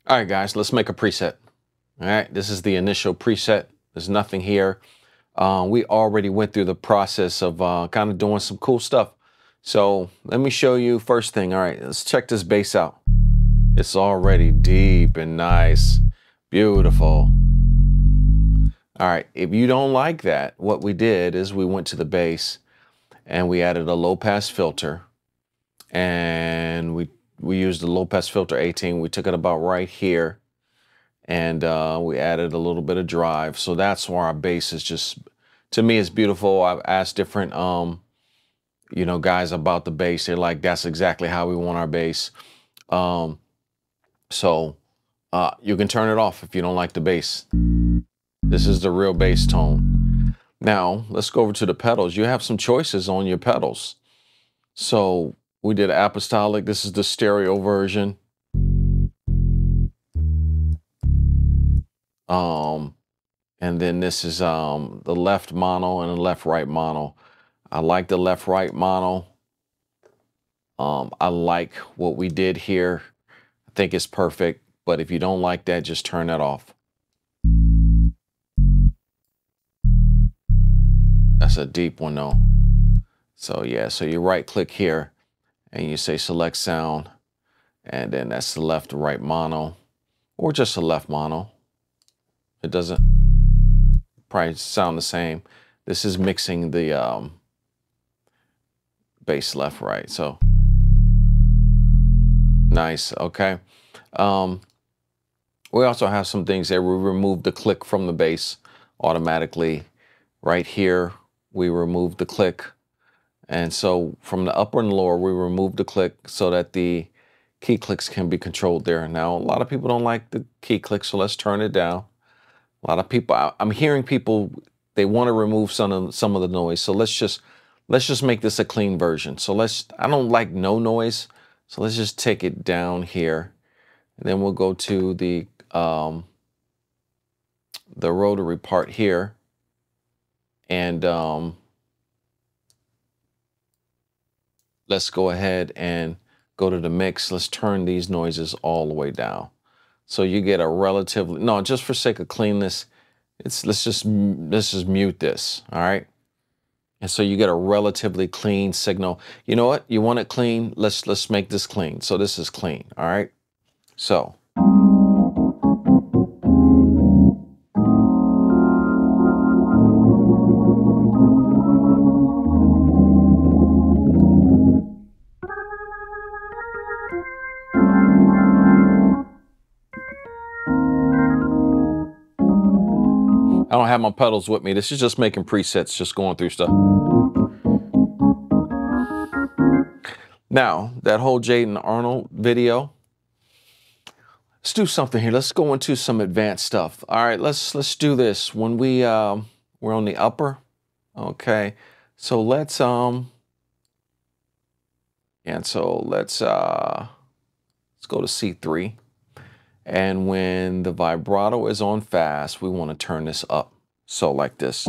All right, guys, let's make a preset. All right, this is the initial preset. There's nothing here. We already went through the process of kind of doing some cool stuff. So let me show you first thing. All right, let's check this bass out. It's already deep and nice, beautiful. All right, if you don't like that, what we did is we went to the bass and we added a low pass filter, and we used the low pass filter 18. We took it about right here, and we added a little bit of drive. So that's why our bass is just, to me, it's beautiful. I've asked different guys about the bass. They're like, that's exactly how we want our bass. So you can turn it off if you don't like the bass. This is the real bass tone. Now let's go over to the pedals. You have some choices on your pedals. So we did apostolic. This is the stereo version. And then this is the left mono and the left right mono. I like the left right mono. I like what we did here. I think it's perfect, but if you don't like that, just turn that off. That's a deep one though. So yeah, so you right click here and you say select sound, and then that's the left to right mono, or just the left mono. It doesn't probably sound the same. This is mixing the bass left right. So nice. Okay. We also have some things there. We remove the click from the bass automatically. Right here we remove the click, and so from the upper and lower we remove the click so that the key clicks can be controlled there. Now a lot of people don't like the key click, so let's turn it down. A lot of people, I'm hearing people, they want to remove some of the noise. So let's just make this a clean version. So I don't like no noise. So let's just take it down here. And then we'll go to the rotary part here. And let's go ahead and go to the mix. Let's turn these noises all the way down. So you get a relatively, no, just for sake of cleanness, let's just mute this, all right? And so you get a relatively clean signal. You know what? You want it clean? Let's make this clean. So this is clean, all right? So. I don't have my pedals with me. This is just making presets, just going through stuff. Now, that whole Jaden Arnold video, let's do something here. Let's go into some advanced stuff. All right, let's do this. When we're on the upper, okay. So let's go to C3. And when the vibrato is on fast, we want to turn this up. So like this.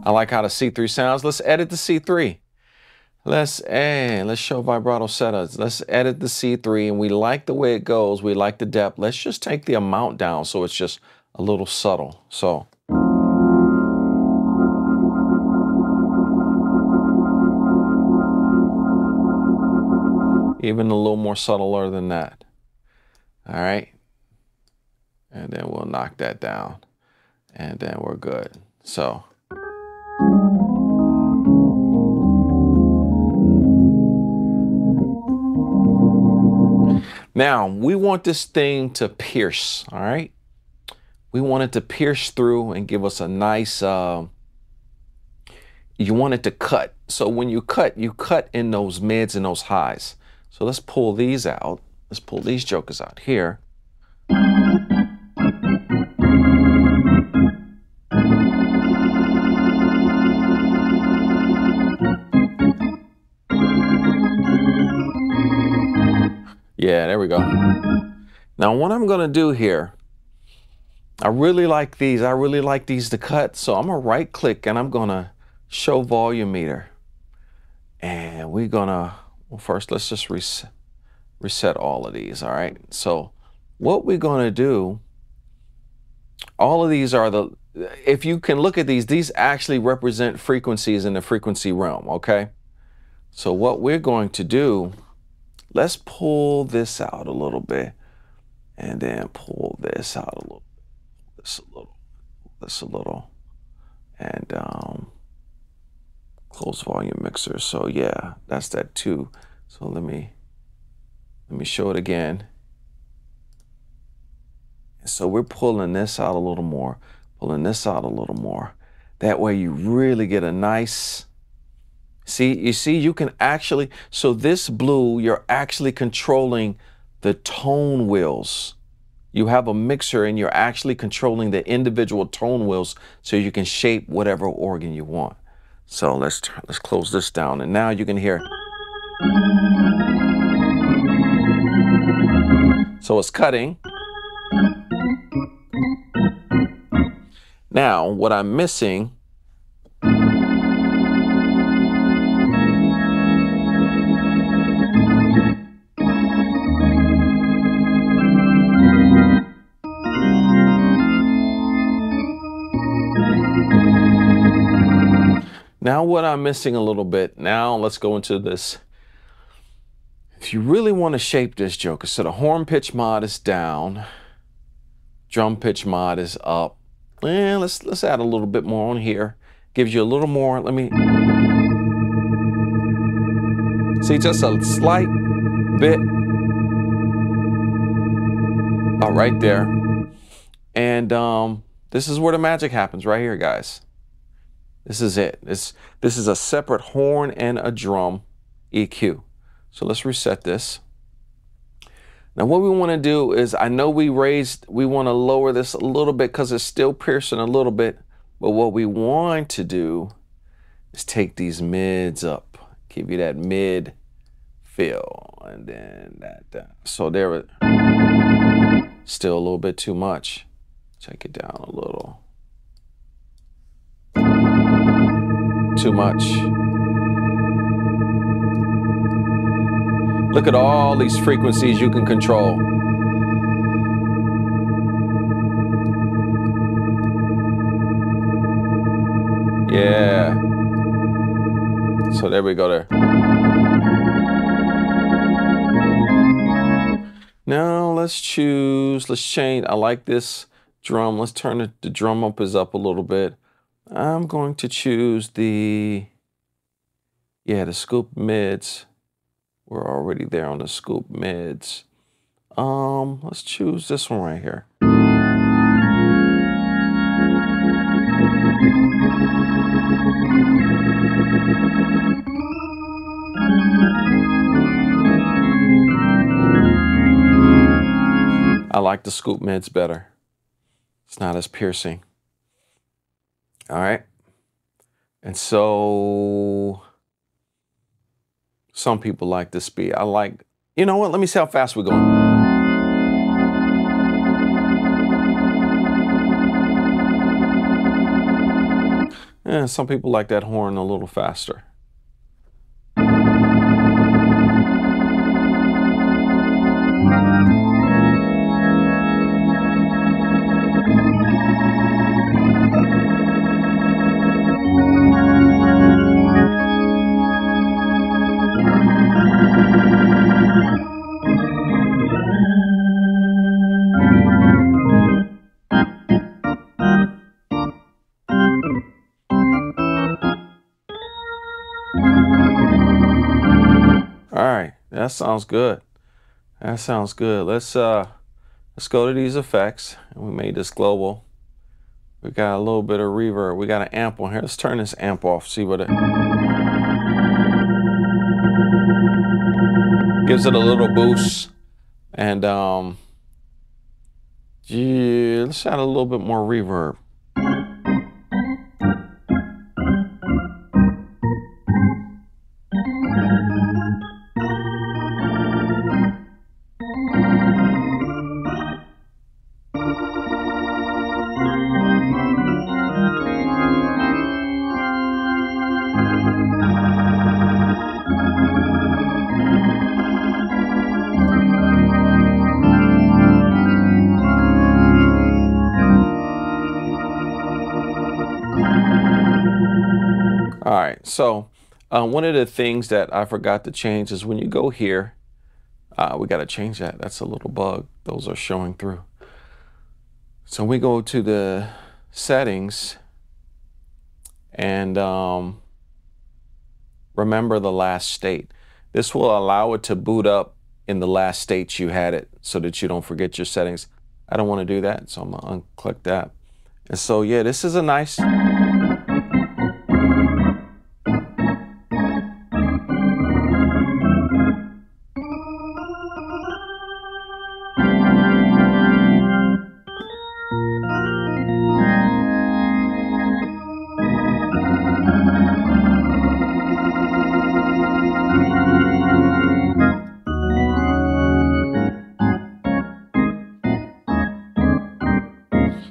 I like how the C3 sounds. Let's edit the C3. Let's show vibrato setups. Let's edit the C3, and we like the way it goes. We like the depth. Let's just take the amount down so it's just a little subtle. So. Even a little more subtler than that. All right. And then we'll knock that down. And then we're good. So. Now, we want this thing to pierce, all right? We want it to pierce through and give us a nice, you want it to cut. So when you cut in those mids and those highs. So let's pull these out. Let's pull these jokers out here. Yeah, there we go. Now what I'm gonna do here, I really like these. I really like these to cut. So I'm gonna right click and I'm gonna show volume meter. And we're gonna, well, first let's just reset all of these, all right? So what we're gonna do, all of these are the, if you can look at these actually represent frequencies in the frequency realm, okay? So what we're going to do, let's pull this out a little bit and then pull this out a little, this a little, and close volume mixer. So yeah, that's that too. So let me show it again. So we're pulling this out a little more, pulling this out a little more. That way you really get a nice, you see, you can actually, so this blue, you're actually controlling the tone wheels. You have a mixer and you're actually controlling the individual tone wheels so you can shape whatever organ you want. So let's close this down, and now you can hear. So it's cutting. Now what I'm missing, a little bit, now let's go into this. If you really want to shape this joker, so the horn pitch mod is down, drum pitch mod is up. And let's add a little bit more on here. Gives you a little more, let me, see, just a slight bit. Right there. And this is where the magic happens right here, guys. This is it. This is a separate horn and a drum EQ. So let's reset this. Now what we want to do is, I know we want to lower this a little bit because it's still piercing a little bit, but what we want to do is take these mids up, give you that mid feel, and then that down. So there, still a little bit too much. Take it down a little. Too much. Look at all these frequencies you can control. Yeah. So there we go there. Now let's change. I like this drum. Let's turn the drum up a little bit. I'm going to choose the scoop mids. We're already there on the scoop mids. Let's choose this one right here. I like the scoop mids better. It's not as piercing. All right. And so some people like the speed. I like, you know what? Let me see how fast we're going. Yeah, some people like that horn a little faster. That sounds good. That sounds good. Let's go to these effects, and we made this global. We got a little bit of reverb. We got an amp on here. Let's turn this amp off. See what it gives it a little boost. And yeah, let's add a little bit more reverb. All right, so one of the things that I forgot to change is when you go here, we got to change that. That's a little bug. Those are showing through. So we go to the settings and remember the last state. This will allow it to boot up in the last state you had it so that you don't forget your settings. I don't want to do that, so I'm going to unclick that. And so, yeah, this is a nice...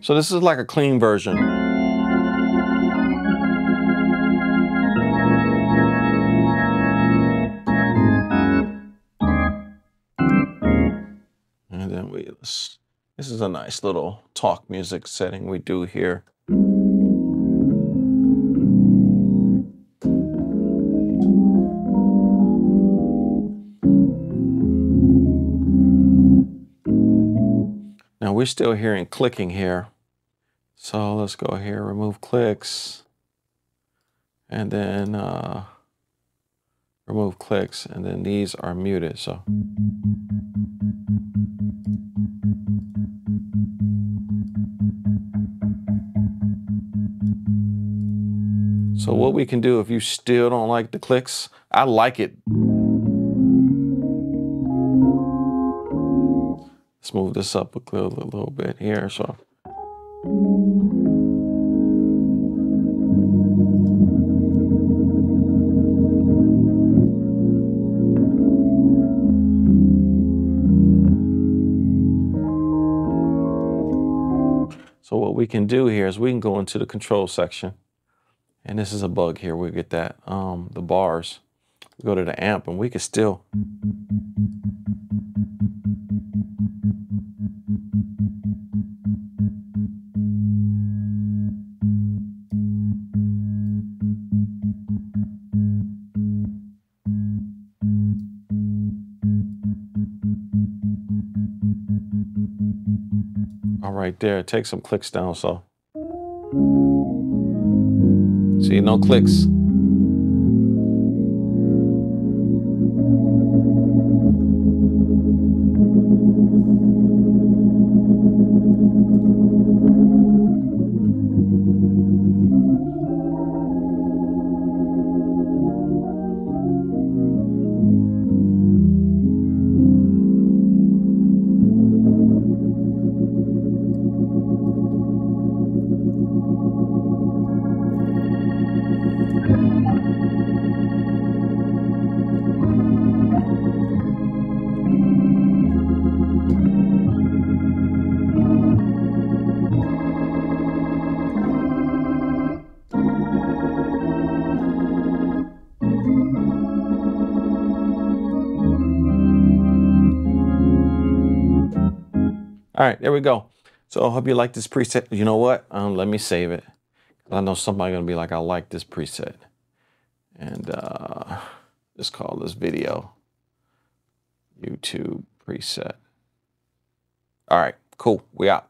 So this is like a clean version. And then this is a nice little talk music setting we do here. Now we're still hearing clicking here. So let's go here, remove clicks, and then remove clicks, and then these are muted. So what we can do if you still don't like the clicks, I like it. Let's move this up a little bit here. So. So what we can do here is we can go into the control section, and this is a bug here. We get that the bars. We go to the amp, and we can still. Right there, take some clicks down. So see, no clicks. All right, there we go. So I hope you like this preset. You know what? Let me save it. I know somebody's gonna be like, I like this preset. And just call this video YouTube preset. All right, cool, we out.